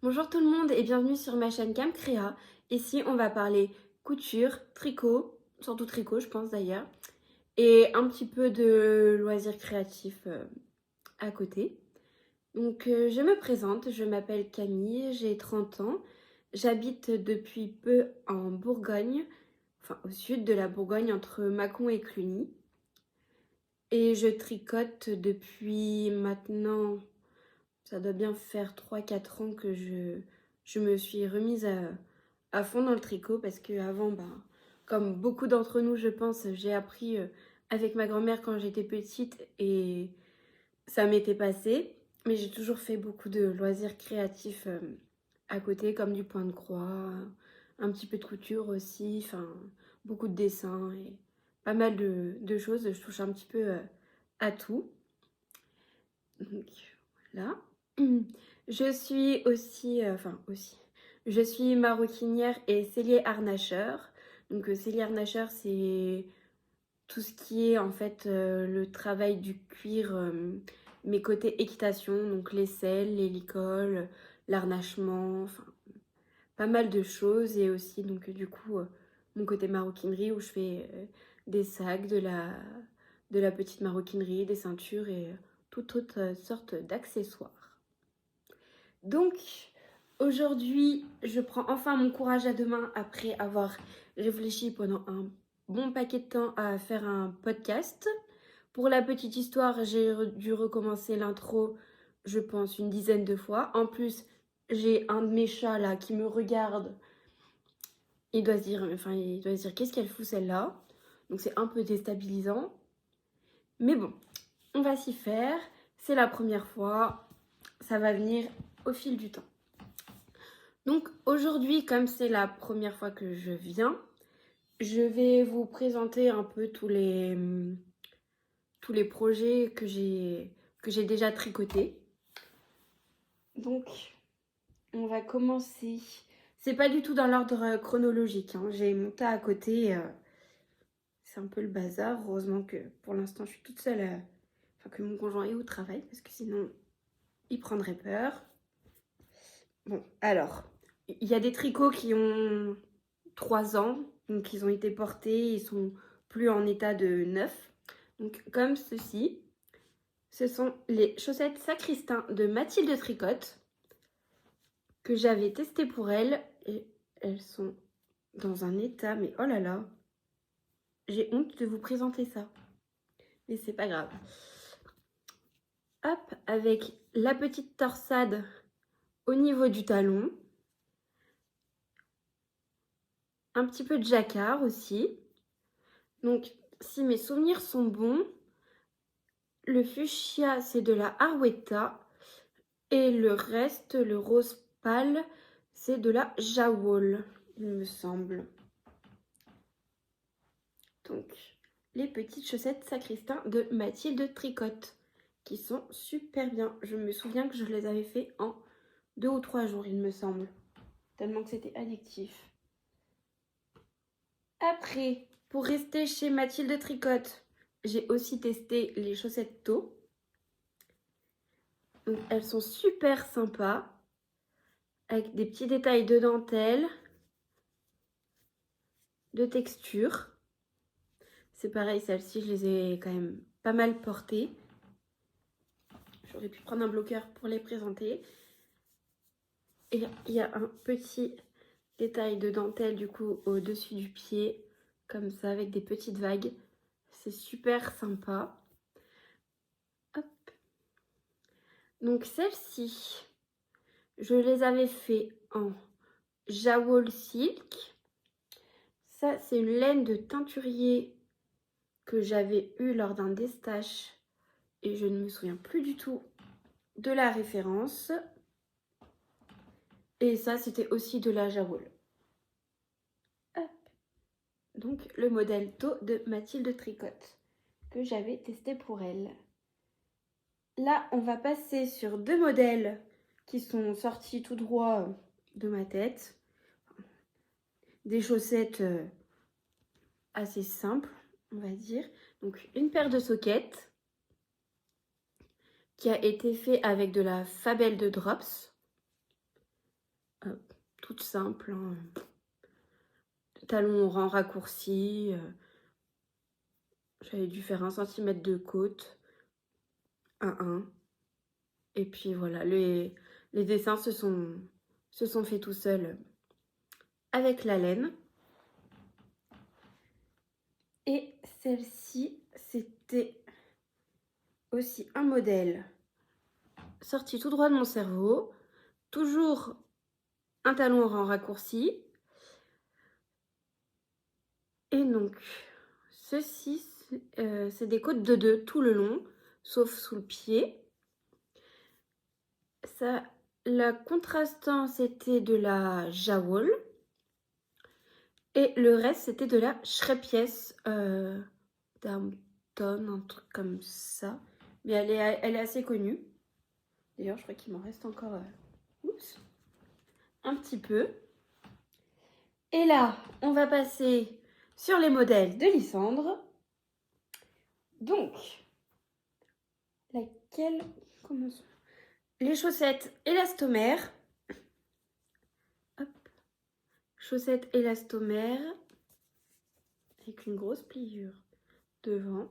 Bonjour tout le monde et bienvenue sur ma chaîne Camcrea. Ici on va parler couture, tricot, surtout tricot je pense d'ailleurs, et un petit peu de loisirs créatifs à côté. Donc je me présente, je m'appelle Camille, j'ai 30 ans, j'habite depuis peu en Bourgogne, enfin au sud de la Bourgogne entre Mâcon et Cluny. Et je tricote depuis maintenant, ça doit bien faire 3 4 ans que je me suis remise à fond dans le tricot parce que avant, comme beaucoup d'entre nous, je pense, j'ai appris avec ma grand-mère quand j'étais petite et ça m'était passé. Mais j'ai toujours fait beaucoup de loisirs créatifs à côté, comme du point de croix, un petit peu de couture aussi, enfin, beaucoup de dessins et pas mal de choses. Je touche un petit peu à tout. Donc voilà. Je suis aussi, je suis maroquinière et sellier harnacheur. Donc sellier harnacheur, c'est tout ce qui est en fait le travail du cuir, mais côté équitation, donc les selles, les licoles, l'harnachement, enfin pas mal de choses. Et aussi donc du coup mon côté maroquinerie où je fais des sacs, de la petite maroquinerie, des ceintures et toute autre sorte d'accessoires. Donc aujourd'hui, je prends enfin mon courage à deux mains après avoir réfléchi pendant un bon paquet de temps à faire un podcast. Pour la petite histoire, j'ai dû recommencer l'intro, je pense, une dizaine de fois. En plus, j'ai un de mes chats là qui me regarde. Il doit se dire qu'est-ce qu'elle fout celle-là. Donc c'est un peu déstabilisant. Mais bon, on va s'y faire. C'est la première fois. Ça va venir au fil du temps. Donc aujourd'hui, comme c'est la première fois que je viens, je vais vous présenter un peu tous les projets que j'ai déjà tricotés. Donc on va commencer. C'est pas du tout dans l'ordre chronologique, hein. J'ai mon tas à côté. C'est un peu le bazar. Heureusement que pour l'instant je suis toute seule. Enfin que mon conjoint est au travail parce que sinon il prendrait peur. Bon, alors, il y a des tricots qui ont 3 ans, donc ils ont été portés, ils sont plus en état de neuf. Donc comme ceci, ce sont les chaussettes Sacristain de Mathilde Tricotte que j'avais testées pour elle et elles sont dans un état, mais oh là là, j'ai honte de vous présenter ça, mais c'est pas grave. Hop, avec la petite torsade au niveau du talon. Un petit peu de jacquard aussi. Donc, si mes souvenirs sont bons, le fuchsia, c'est de la Harwetta. Et le reste, le rose pâle, c'est de la Jawol, il me semble. Donc, les petites chaussettes Sacristain de Mathilde Tricotte, qui sont super bien. Je me souviens que je les avais fait en 2 ou 3 jours, il me semble. Tellement que c'était addictif. Après, pour rester chez Mathilde Tricotte, j'ai aussi testé les chaussettes taux. Donc, elles sont super sympas, avec des petits détails de dentelle, de texture. C'est pareil, celles-ci, je les ai quand même pas mal portées. J'aurais pu prendre un bloqueur pour les présenter. Et il y a un petit détail de dentelle du coup au-dessus du pied, comme ça, avec des petites vagues. C'est super sympa. Hop. Donc celles-ci, je les avais fait en Jawol Silk. Ça, c'est une laine de teinturier que j'avais eu lors d'un destage et je ne me souviens plus du tout de la référence. Et ça, c'était aussi de la Jawol. Hop. Donc, le modèle taux de Mathilde Tricotte que j'avais testé pour elle. Là, on va passer sur 2 modèles qui sont sortis tout droit de ma tête. Des chaussettes assez simples, on va dire. Donc, une paire de soquettes qui a été fait avec de la Fabelle de Drops. toutes simples, hein. Talons rang raccourci. J'avais dû faire 1 cm de côte. 1. Et puis voilà, les dessins se sont faits tout seuls avec la laine. Et celle-ci, c'était aussi un modèle sorti tout droit de mon cerveau. Toujours un talon en raccourci. Et donc, ceci, c'est des côtes de 2 tout le long, sauf sous le pied. Ça, la contrastant, c'était de la Jawol. Et le reste, c'était de la Shrepies d'Hampton, un truc comme ça. Mais elle est assez connue. D'ailleurs, je crois qu'il m'en reste encore un petit peu. Et là, on va passer sur les modèles de Lysandre. Donc, laquelle commençons? Les chaussettes élastomères. Hop. Chaussettes élastomères avec une grosse pliure devant.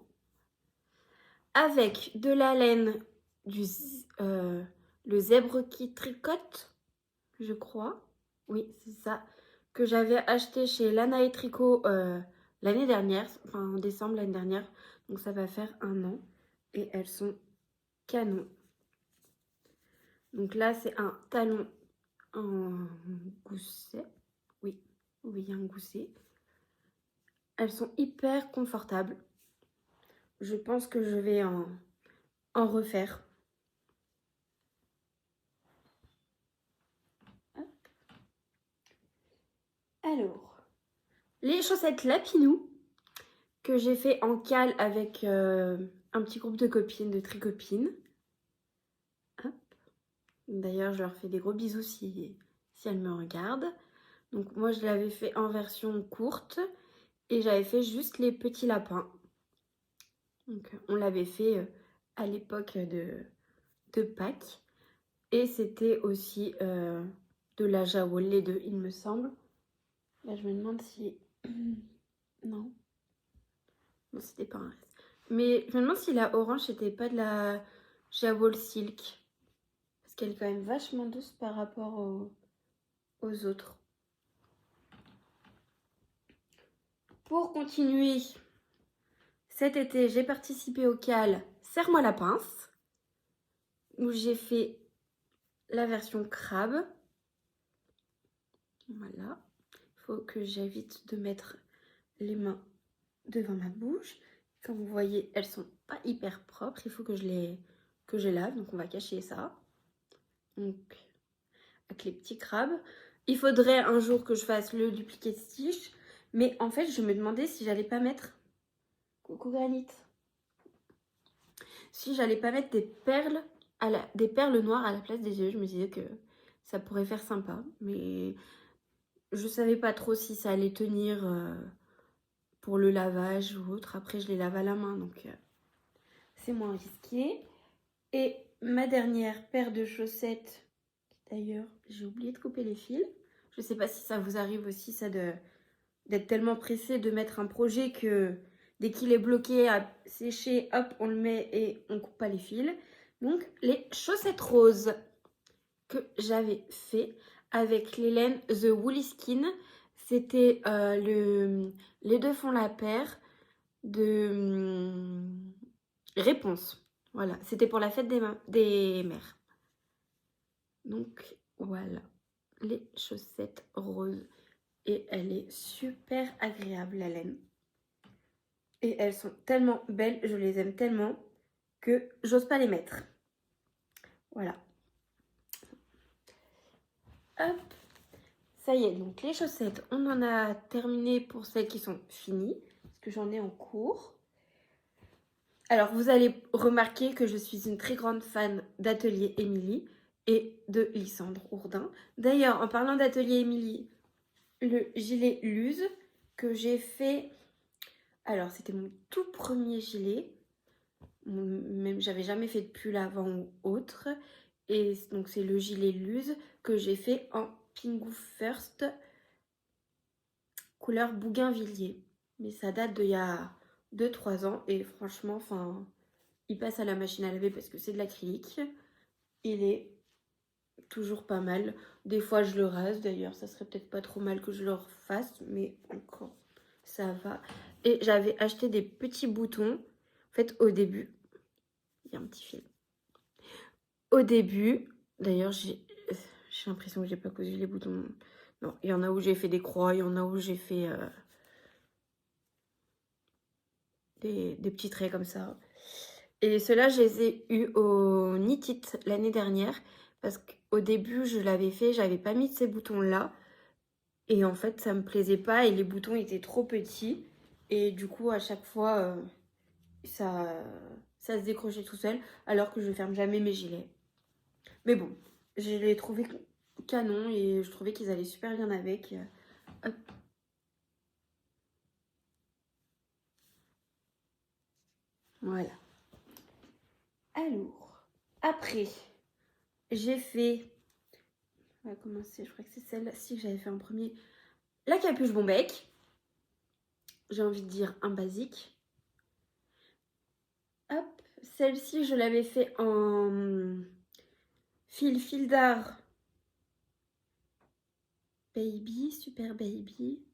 Avec de la laine le zèbre qui tricote, je crois. Oui, c'est ça. Que j'avais acheté chez Lana et Tricot l'année dernière, enfin en décembre l'année dernière. Donc ça va faire 1 an. Et elles sont canon. Donc là, c'est un talon en gousset. Oui, un gousset. Elles sont hyper confortables. Je pense que je vais en refaire. Hop. Alors, les chaussettes Lapinou que j'ai fait en cale avec un petit groupe de copines, de tricopines. D'ailleurs, je leur fais des gros bisous si elles me regardent. Donc moi, je l'avais fait en version courte et j'avais fait juste les petits lapins. Donc on l'avait fait à l'époque de Pâques. Et c'était aussi de la Jawol, les deux, il me semble. Là, je me demande si... Non. Non, c'était pas un reste. Mais je me demande si la orange, c'était pas de la Jawol Silk. Parce qu'elle est quand même vachement douce par rapport aux autres. Pour continuer, cet été, j'ai participé au CAL Serre-moi la pince, où j'ai fait la version crabe. Voilà. Il faut que j'évite de mettre les mains devant ma bouche. Comme vous voyez, elles sont pas hyper propres. Il faut que je lave. Donc on va cacher ça. Donc avec les petits crabes. Il faudrait un jour que je fasse le duplicate stitch. Mais en fait, je me demandais si j'allais pas mettre... Coucou Granit. Si j'allais pas mettre des perles noires à la place des yeux. Je me disais que ça pourrait faire sympa. Mais je savais pas trop si ça allait tenir pour le lavage ou autre. Après, je les lave à la main. Donc c'est moins risqué. Et ma dernière paire de chaussettes, d'ailleurs, j'ai oublié de couper les fils. Je sais pas si ça vous arrive aussi, ça, d'être tellement pressé de mettre un projet que dès qu'il est bloqué à sécher, hop, on le met et on coupe pas les fils. Donc, les chaussettes roses que j'avais fait avec les laines The Woolly Skin. C'était les deux font la paire de Réponse. Voilà, c'était pour la fête des mères. Donc voilà, les chaussettes roses. Et elle est super agréable, la laine. Et elles sont tellement belles, je les aime tellement que j'ose pas les mettre. Voilà. Hop. Ça y est, donc les chaussettes, on en a terminé pour celles qui sont finies. Parce que j'en ai en cours. Alors, vous allez remarquer que je suis une très grande fan d'Atelier Émilie et de Lysandre Hourdin. D'ailleurs, en parlant d'Atelier Émilie, le gilet Luz que j'ai fait... Alors, c'était mon tout premier gilet. Même, j'avais jamais fait de pull avant ou autre. Et donc, c'est le gilet Luz que j'ai fait en Pingu First, couleur bougainvillier. Mais ça date d'il y a 2-3 ans et franchement, enfin, il passe à la machine à laver parce que c'est de l'acrylique. Il est toujours pas mal. Des fois, je le rase d'ailleurs, ça serait peut-être pas trop mal que je le refasse, mais encore, ça va. Et j'avais acheté des petits boutons. En fait, au début, il y a un petit fil. Au début, d'ailleurs, j'ai l'impression que j'ai pas cousu les boutons. Non, il y en a où j'ai fait des croix, il y en a où j'ai fait des petits traits comme ça. Et ceux-là, je les ai eus au Knit It l'année dernière. Parce qu'au début, je l'avais fait, j'avais pas mis ces boutons-là. Et en fait, ça me plaisait pas et les boutons étaient trop petits. Et du coup, à chaque fois, ça se décrochait tout seul. Alors que je ferme jamais mes gilets. Mais bon, je les trouvais canon et je trouvais qu'ils allaient super bien avec. Hop. Voilà. Alors, après, j'ai fait... On va commencer, je crois que c'est celle-ci que j'avais fait en premier. La capuche bombec. J'ai envie de dire un basique. Hop, celle-ci, je l'avais fait en fil d'art baby, super baby.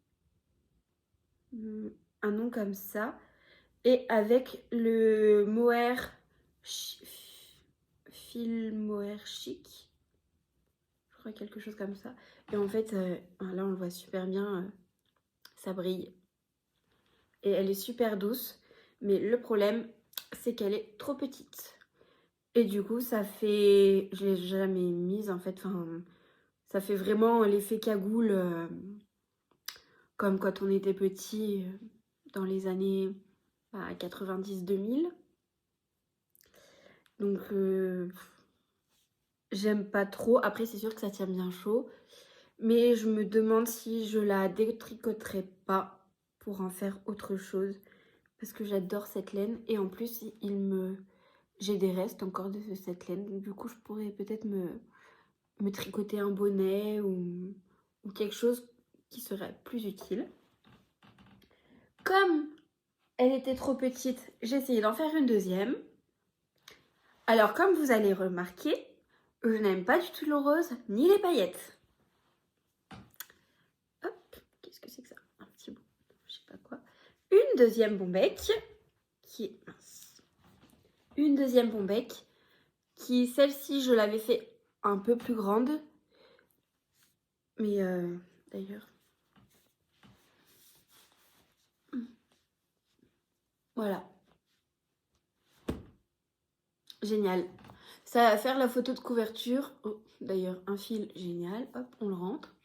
Un nom comme ça. Et avec le mohair fil mohair chic. Je crois quelque chose comme ça. Et en fait, là on le voit super bien, ça brille. Et elle est super douce. Mais le problème, c'est qu'elle est trop petite. Et du coup, ça fait... Je l'ai jamais mise en fait. Enfin, ça fait vraiment l'effet cagoule comme quand on était petit dans les années 90-2000. Donc, j'aime pas trop. Après, c'est sûr que ça tient bien chaud. Mais je me demande si je la détricoterai pas pour en faire autre chose. Parce que j'adore cette laine. Et en plus, j'ai des restes encore de cette laine. Donc, du coup, je pourrais peut-être me tricoter un bonnet ou quelque chose qui serait plus utile. Comme elle était trop petite, j'ai essayé d'en faire une deuxième. Alors, comme vous allez remarquer, je n'aime pas du tout le rose ni les paillettes. Hop, qu'est-ce que c'est que ça? Un petit bout, je sais pas quoi. Une deuxième bombec qui est mince. Une deuxième bombec qui, celle-ci, je l'avais fait un peu plus grande. Mais d'ailleurs... Voilà. Génial. Ça va faire la photo de couverture. Oh, d'ailleurs, un fil génial. Hop, on le rentre.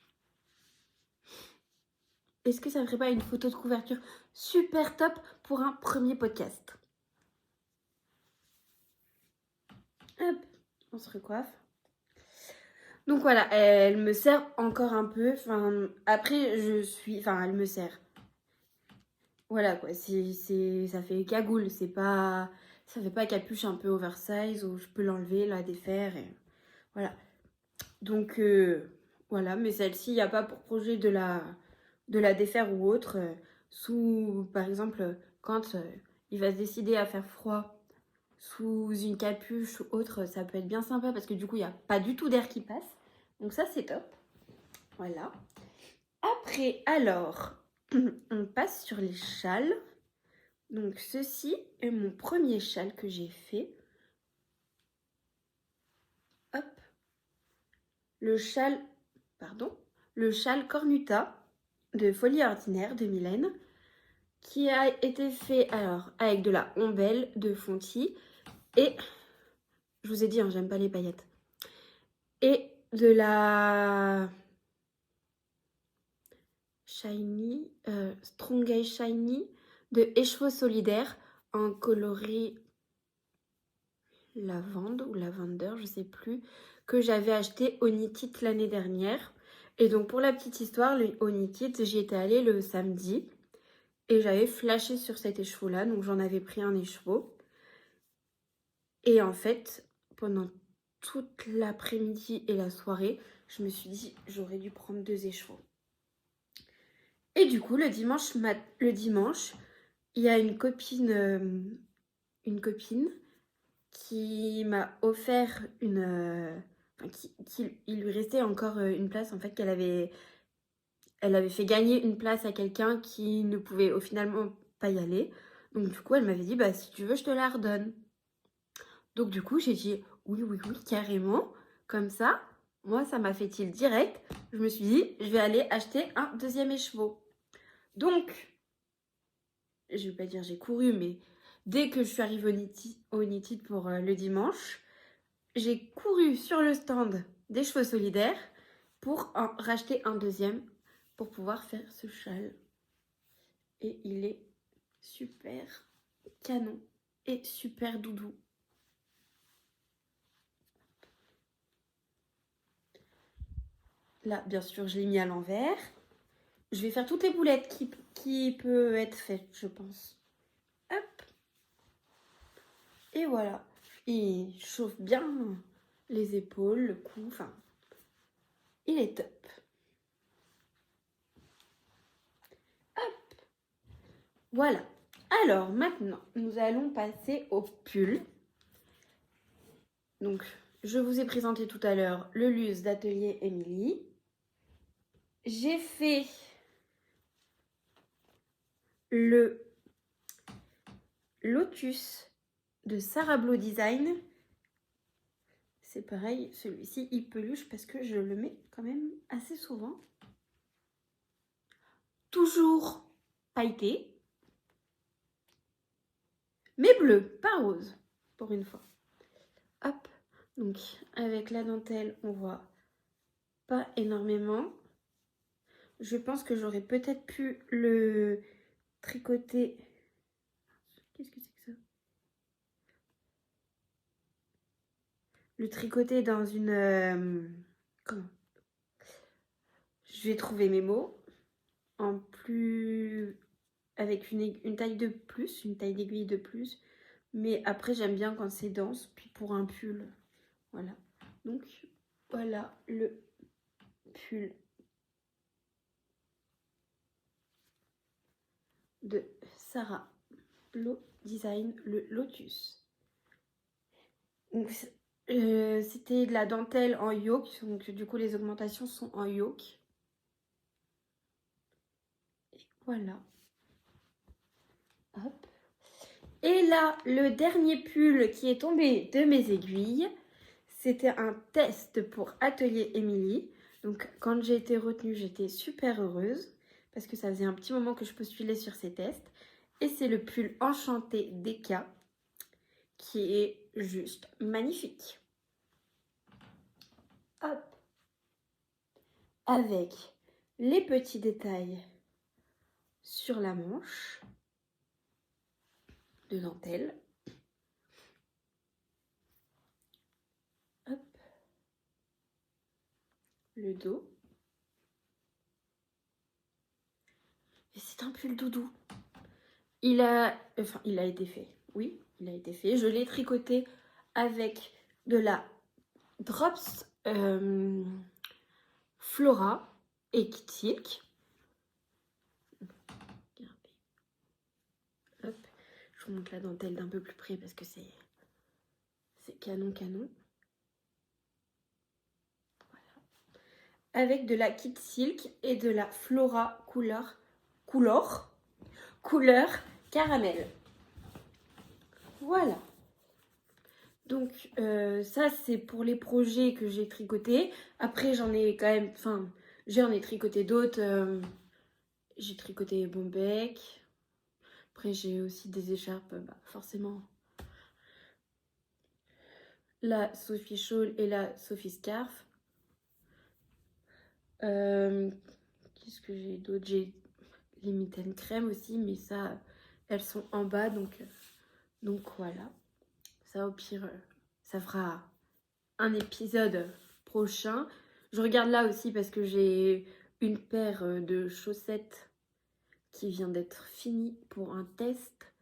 Est-ce que ça ne ferait pas une photo de couverture super top pour un premier podcast? Hop, on se recoiffe. Donc voilà, elle me sert encore un peu. Enfin, après, elle me sert. Voilà quoi, ça fait cagoule, ça fait pas capuche un peu oversize où je peux l'enlever, la défaire et voilà. Donc voilà, mais celle-ci, il n'y a pas pour projet de la défaire ou autre. Par exemple, quand il va se décider à faire froid sous une capuche ou autre, ça peut être bien sympa parce que du coup, il n'y a pas du tout d'air qui passe. Donc ça, c'est top. Voilà. Après, alors, on passe sur les châles. Donc ceci est mon premier châle que j'ai fait. Hop. Le châle Cornuta de Folie Ordinaire de Mylène, qui a été fait alors avec de la ombelle de Fonty et je vous ai dit, hein, j'aime pas les paillettes, et de la Shiny, Strong Shiny de Écheveau Solidaire en coloris lavande ou lavender, je sais plus, que j'avais acheté au Knit It l'année dernière. Et donc pour la petite histoire, au Knit It, j'y étais allée le samedi et j'avais flashé sur cet écheveau là, donc j'en avais pris un écheveau. Et en fait, pendant toute l'après-midi et la soirée. Je me suis dit, j'aurais dû prendre 2 écheveaux. Et du coup, le dimanche, il y a une copine qui m'a offert il lui restait encore une place en fait elle avait fait gagner une place à quelqu'un qui ne pouvait au finalement pas y aller. Donc du coup, elle m'avait dit, bah si tu veux, je te la redonne. Donc du coup, j'ai dit, oui, oui, oui, carrément. Comme ça, moi, ça m'a fait tilt direct. Je me suis dit, je vais aller acheter un deuxième écheveau. Donc, je vais pas dire j'ai couru, mais dès que je suis arrivée au Nitid pour le dimanche, j'ai couru sur le stand des chevaux solidaires pour en racheter un deuxième pour pouvoir faire ce châle. Et il est super canon et super doudou. Là, bien sûr, je l'ai mis à l'envers. Je vais faire toutes les boulettes qui peuvent être faites, je pense. Hop. Et voilà. Il chauffe bien les épaules, le cou, enfin, il est top. Hop. Voilà. Alors, maintenant, nous allons passer au pull. Donc, je vous ai présenté tout à l'heure le luxe d'Atelier Émilie. J'ai fait le Lotus de Sarah Blow Design. C'est pareil, celui-ci, il peluche parce que je le mets quand même assez souvent. Toujours pailleté, mais bleu, pas rose, pour une fois. Hop, donc avec la dentelle, on voit pas énormément. Je pense que j'aurais peut-être pu le tricoter. Qu'est-ce que c'est que ça? Le tricoter dans une... comment? Je vais trouver mes mots. En plus... Avec une taille de plus, une taille d'aiguille de plus. Mais après, j'aime bien quand c'est dense. Puis pour un pull, voilà. Donc, voilà le pull de Sarah Blow Design, le Lotus. Donc, c'était de la dentelle en yoke, donc du coup les augmentations sont en yoke. Et voilà. Hop. Et là, le dernier pull qui est tombé de mes aiguilles, c'était un test pour Atelier Émilie. Donc quand j'ai été retenue, j'étais super heureuse parce que ça faisait un petit moment que je postulais sur ces tests. Et c'est le pull Enchanté d'Eka qui est juste magnifique. Hop. Avec les petits détails sur la manche de dentelle. Hop. Le dos. Et c'est un pull doudou. Il a été fait. Oui, il a été fait. Je l'ai tricoté avec de la Drops Flora et Kit Silk. Regardez. Hop. Je vous montre la dentelle d'un peu plus près parce que c'est canon. Voilà. Avec de la Kit Silk et de la Flora couleur caramel. Voilà. Donc ça c'est pour les projets que j'ai tricotés. Après j'en ai quand même, j'en ai tricoté d'autres. J'ai tricoté Bombec. Après j'ai aussi des écharpes, forcément. La Sophie Shawl et la Sophie Scarf. Qu'est-ce que j'ai d'autre? J'ai les mitaines crème aussi, mais ça, elles sont en bas, donc voilà. Ça au pire, ça fera un épisode prochain. Je regarde là aussi parce que j'ai une paire de chaussettes qui vient d'être finie pour un test.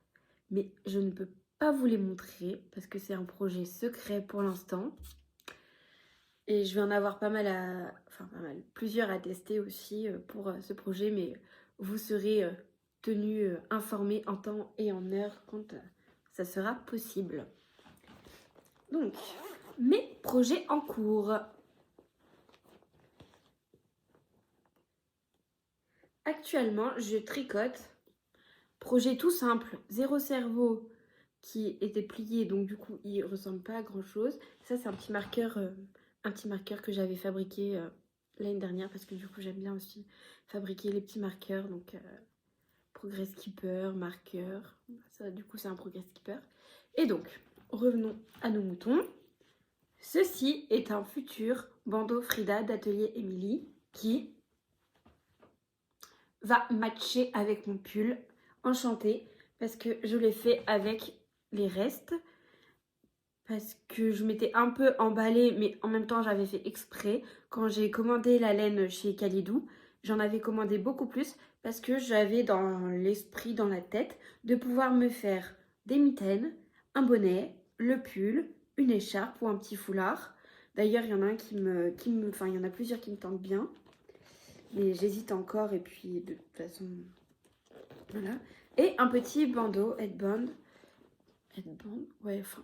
Mais je ne peux pas vous les montrer parce que c'est un projet secret pour l'instant. Et je vais en avoir pas mal enfin pas mal, plusieurs à tester aussi pour ce projet, mais vous serez tenus informés en temps et en heure quand ça sera possible. Donc, mes projets en cours. Actuellement, je tricote. Projet tout simple, zéro cerveau qui était plié, donc du coup, il ressemble pas à grand chose. Ça, c'est un petit marqueur que j'avais fabriqué l'année dernière parce que du coup, j'aime bien aussi fabriquer les petits marqueurs. Donc, Progress Keeper, marqueur. Ça, du coup, c'est un Progress Keeper. Et donc, revenons à nos moutons. Ceci est un futur bandeau Frida d'Atelier Émilie qui va matcher avec mon pull enchanté parce que je l'ai fait avec les restes parce que je m'étais un peu emballée mais en même temps j'avais fait exprès. Quand j'ai commandé la laine chez Kalidou, j'en avais commandé beaucoup plus parce que j'avais dans l'esprit, dans la tête, de pouvoir me faire des mitaines, un bonnet, le pull, une écharpe ou un petit foulard. D'ailleurs, il y en a un enfin, il y en a plusieurs qui me tentent bien. Mais j'hésite encore et puis de toute façon, voilà. Et un petit bandeau, headband. Headband, ouais, enfin,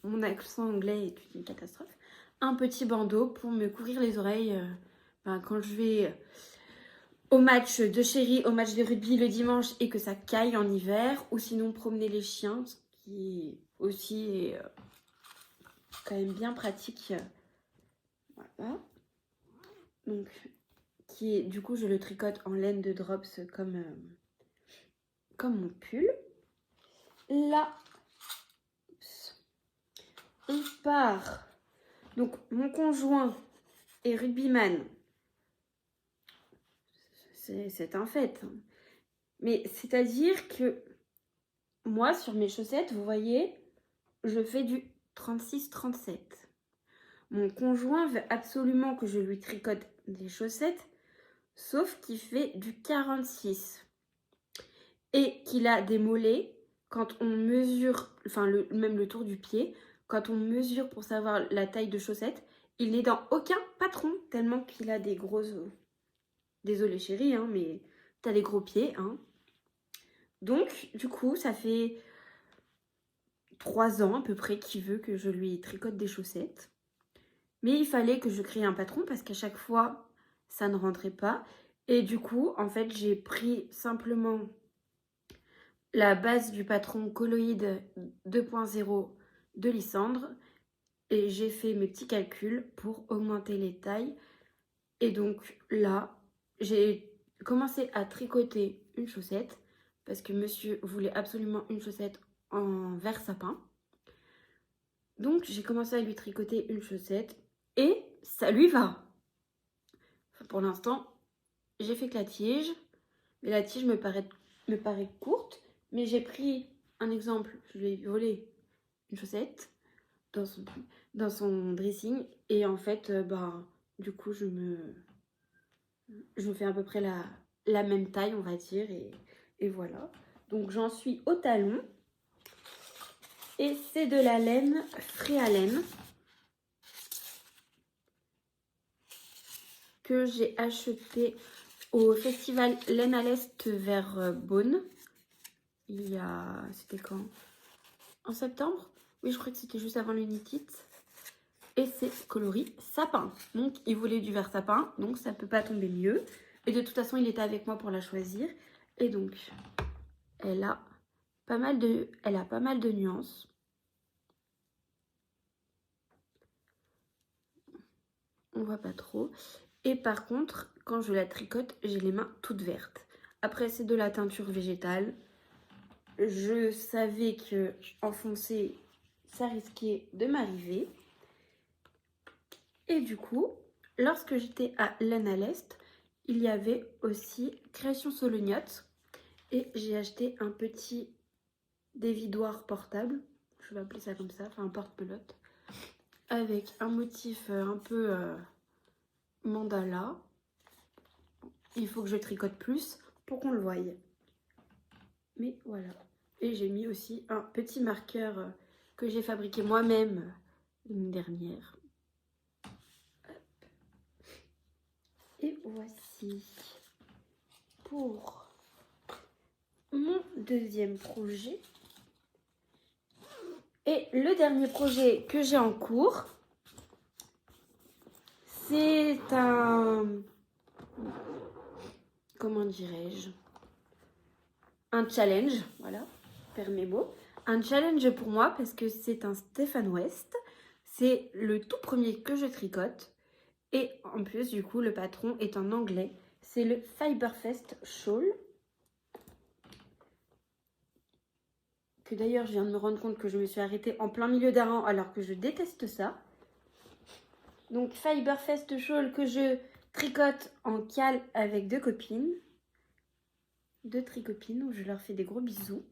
mon accent anglais est une catastrophe. Un petit bandeau pour me couvrir les oreilles quand je vais au match de chéri, au match de rugby le dimanche et que ça caille en hiver. Ou sinon promener les chiens, ce qui aussi est quand même bien pratique. Voilà. Donc, qui est, du coup, je le tricote en laine de drops comme mon pull. Là, on part. Donc, mon conjoint est rugbyman. C'est un fait. Mais c'est-à-dire que moi, sur mes chaussettes, vous voyez, je fais du 36-37. Mon conjoint veut absolument que je lui tricote des chaussettes, sauf qu'il fait du 46. Et qu'il a des mollets, quand on mesure, enfin même le tour du pied, quand on mesure pour savoir la taille de chaussettes, il n'est dans aucun patron, tellement qu'il a des gros os. Désolée chérie, hein, mais t'as des gros pieds. Hein. Donc, du coup, ça fait 3 ans à peu près qu'il veut que je lui tricote des chaussettes. Mais il fallait que je crée un patron parce qu'à chaque fois, ça ne rentrait pas. Et du coup, en fait, j'ai pris simplement la base du patron Colloïd 2.0 de Lysandre et j'ai fait mes petits calculs pour augmenter les tailles. Et donc là, j'ai commencé à tricoter une chaussette parce que monsieur voulait absolument une chaussette en vert sapin. Donc j'ai commencé à lui tricoter une chaussette et ça lui va. Enfin, pour l'instant, j'ai fait que la tige, mais la tige me paraît courte. Mais j'ai pris un exemple, je lui ai volé une chaussette dans son dressing et en fait, du coup, je me fais à peu près la même taille, on va dire, et voilà. Donc j'en suis au talon et c'est de la laine Fréalène que j'ai acheté au festival Laine à l'Est vers Beaune. C'était quand? En septembre? Oui, je crois que c'était juste avant l'Unitit. Et c'est coloris sapin. Donc, il voulait du vert sapin, donc ça peut pas tomber mieux. Et de toute façon, il était avec moi pour la choisir. Et donc, elle a pas mal de nuances. On voit pas trop. Et par contre, quand je la tricote, j'ai les mains toutes vertes. Après, c'est de la teinture végétale. Je savais que enfoncer, ça risquait de m'arriver. Et du coup, lorsque j'étais à Laine à l'Est, il y avait aussi Création Solognotte. Et j'ai acheté un petit dévidoir portable. Je vais appeler ça comme ça, enfin un porte-pelote. Avec un motif un peu mandala. Il faut que je tricote plus pour qu'on le voie. Mais voilà. Et j'ai mis aussi un petit marqueur que j'ai fabriqué moi-même l'année dernière. Et voici pour mon deuxième projet. Et le dernier projet que j'ai en cours, c'est un... Comment dirais-je? Un challenge, voilà, faire mes mots. Un challenge pour moi parce que c'est un Stefan West. C'est le tout premier que je tricote. Et en plus, du coup, le patron est en anglais. C'est le Fiberfest Shawl. Que d'ailleurs, je viens de me rendre compte que je me suis arrêtée en plein milieu d'un rang alors que je déteste ça. Donc, Fiberfest Shawl que je tricote en cale avec deux copines. Deux tricopines où je leur fais des gros bisous.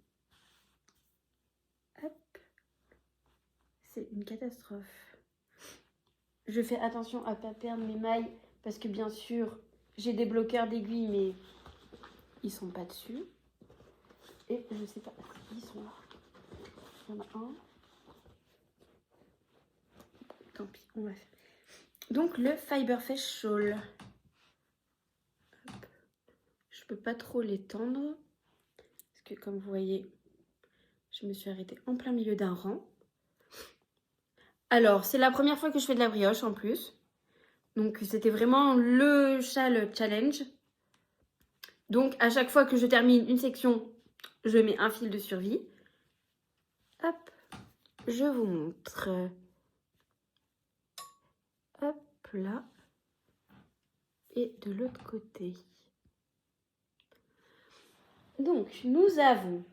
Hop. C'est une catastrophe. Je fais attention à ne pas perdre mes mailles parce que bien sûr, j'ai des bloqueurs d'aiguilles, mais ils sont pas dessus. Et je sais pas, ils sont là. Il y en a un. Tant pis, on va faire. Donc le Fiberfest Shawl. Hop. Je peux pas trop l'étendre parce que comme vous voyez, je me suis arrêtée en plein milieu d'un rang. Alors, c'est la première fois que je fais de la brioche en plus. Donc, c'était vraiment le châle challenge. Donc, à chaque fois que je termine une section, je mets un fil de survie. Hop, je vous montre. Hop là. Et de l'autre côté. Donc, nous avons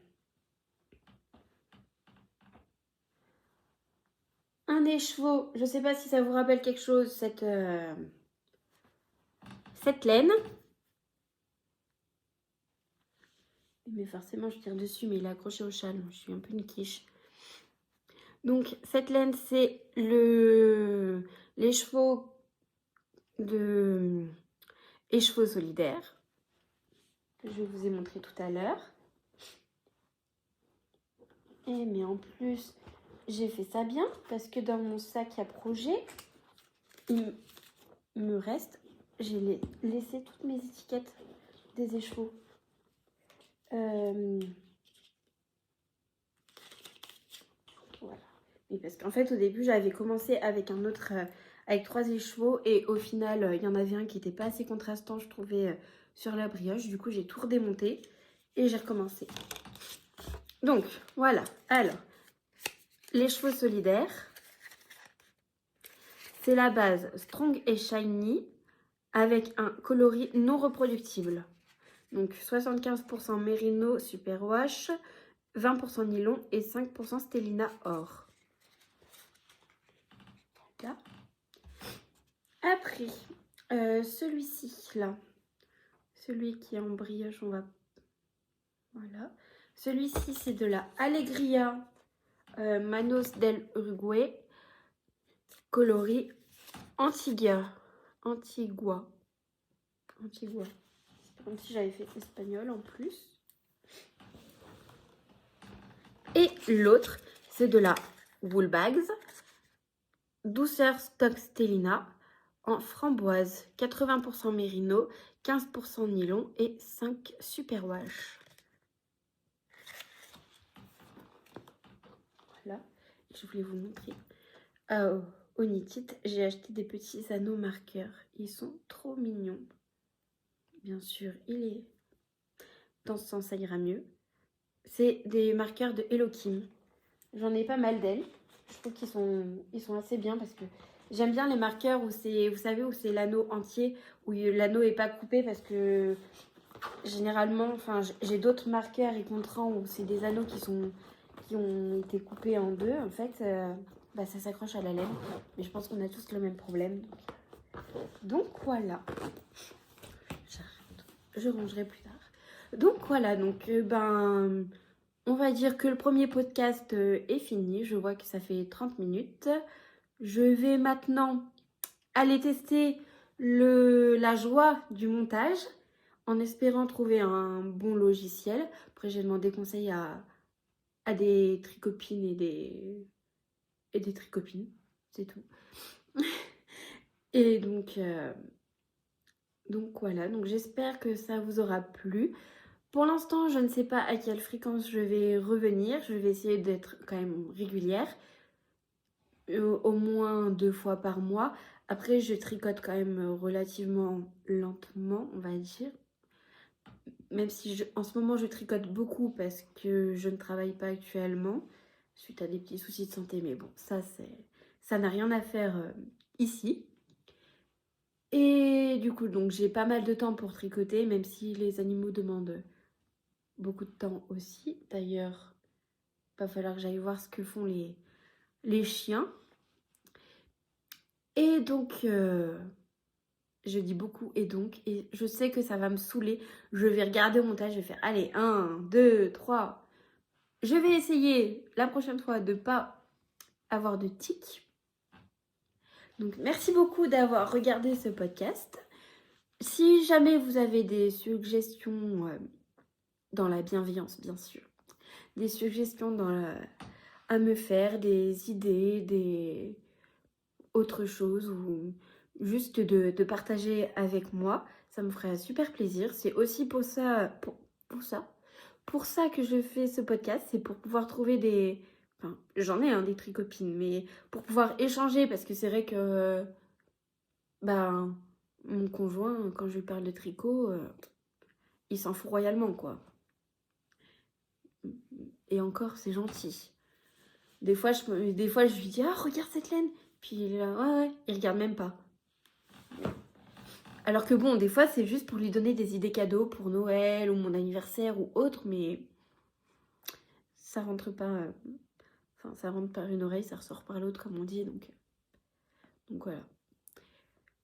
un écheveau. Je ne sais pas si ça vous rappelle quelque chose, cette laine. Mais forcément, je tire dessus, mais il est accroché au châle. Je suis un peu une quiche. Donc, cette laine, c'est l'écheveau de écheveau solidaire que je vous ai montré tout à l'heure. Et mais en plus, j'ai fait ça bien parce que dans mon sac à projet, il me reste, j'ai laissé toutes mes étiquettes des écheveaux. Voilà. Et parce qu'en fait, au début, j'avais commencé avec un autre, avec 3 écheveaux et au final, il y en avait un qui n'était pas assez contrastant, je trouvais, sur la brioche. Du coup, j'ai tout redémonté et j'ai recommencé. Donc, voilà. Alors, l'écheveau solidaire, c'est la base Strong et Shiny avec un coloris non reproductible. Donc, 75% Merino Superwash, 20% nylon et 5% Stellina Or. Là. Après, celui-ci, là, celui qui est en brioche, on va... Voilà. Celui-ci, c'est de la Alegria Manos del Uruguay, coloris Antigua. C'est comme si j'avais fait espagnol en plus. Et l'autre, c'est de la Woolbags, douceur stock Stellina, en framboise, 80% mérino, 15% nylon et 5 superwash. Voilà, je voulais vous montrer. Au Knit It, j'ai acheté des petits anneaux marqueurs. Ils sont trop mignons. Bien sûr, il est dans ce sens, ça ira mieux. C'est des marqueurs de Hello Kim. J'en ai pas mal d'elles. Je trouve qu'ils sont assez bien parce que j'aime bien les marqueurs où c'est, vous savez, où c'est l'anneau entier, où l'anneau est pas coupé parce que généralement, enfin, j'ai d'autres marqueurs et contrans où c'est des anneaux qui ont été coupés en deux. En fait, ça s'accroche à la laine. Mais je pense qu'on a tous le même problème. Donc voilà. J'arrête. Je rangerai plus tard. Donc voilà, donc on va dire que le premier podcast est fini. Je vois que ça fait 30 minutes. Je vais maintenant aller tester la joie du montage en espérant trouver un bon logiciel. Après, j'ai demandé conseil à des tricopines et des tricopines. C'est tout. Et donc, Donc voilà, donc j'espère que ça vous aura plu. Pour l'instant, je ne sais pas à quelle fréquence je vais revenir. Je vais essayer d'être quand même régulière, au moins 2 fois par mois. Après, je tricote quand même relativement lentement, on va dire. Même si en ce moment, je tricote beaucoup parce que je ne travaille pas actuellement, suite à des petits soucis de santé. Mais bon, ça n'a rien à faire ici. Et du coup, donc j'ai pas mal de temps pour tricoter, même si les animaux demandent beaucoup de temps aussi. D'ailleurs, il va falloir que j'aille voir ce que font les chiens. Et donc, je dis beaucoup et je sais que ça va me saouler. Je vais regarder au montage, je vais faire, allez, 1, 2, 3. Je vais essayer la prochaine fois de ne pas avoir de tics. Donc, merci beaucoup d'avoir regardé ce podcast. Si jamais vous avez des suggestions, dans la bienveillance, bien sûr, des suggestions à me faire, des idées, des autres choses ou juste de partager avec moi, ça me ferait super plaisir. C'est aussi pour ça que je fais ce podcast, c'est pour pouvoir trouver des... Enfin, j'en ai des tricopines, mais pour pouvoir échanger, parce que c'est vrai que ben, mon conjoint, quand je lui parle de tricot, il s'en fout royalement, quoi. Et encore, c'est gentil. Des fois, je lui dis, ah, regarde cette laine. Puis il est là, ouais, il regarde même pas. Alors que bon, des fois, c'est juste pour lui donner des idées cadeaux pour Noël ou mon anniversaire ou autre, mais ça rentre pas. Enfin, ça rentre par une oreille, ça ressort par l'autre, comme on dit, donc voilà.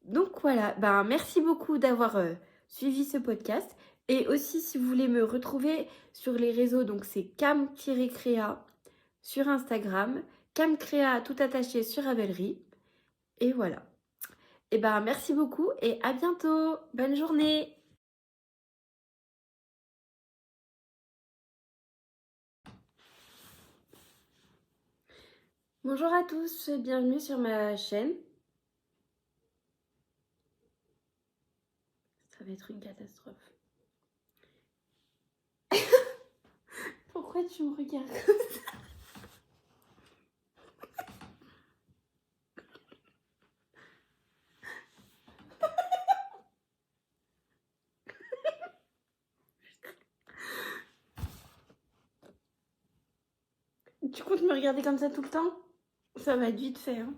Donc voilà, ben merci beaucoup d'avoir suivi ce podcast. Et aussi, si vous voulez me retrouver sur les réseaux, donc c'est cam-créa sur Instagram, camcréa tout attaché sur Ravelry. Et voilà. Et ben merci beaucoup et à bientôt. Bonne journée. Bonjour à tous, bienvenue sur ma chaîne. Ça va être une catastrophe. Pourquoi tu me regardes comme ça? Tu comptes me regarder comme ça tout le temps? Ça va être vite fait, hein.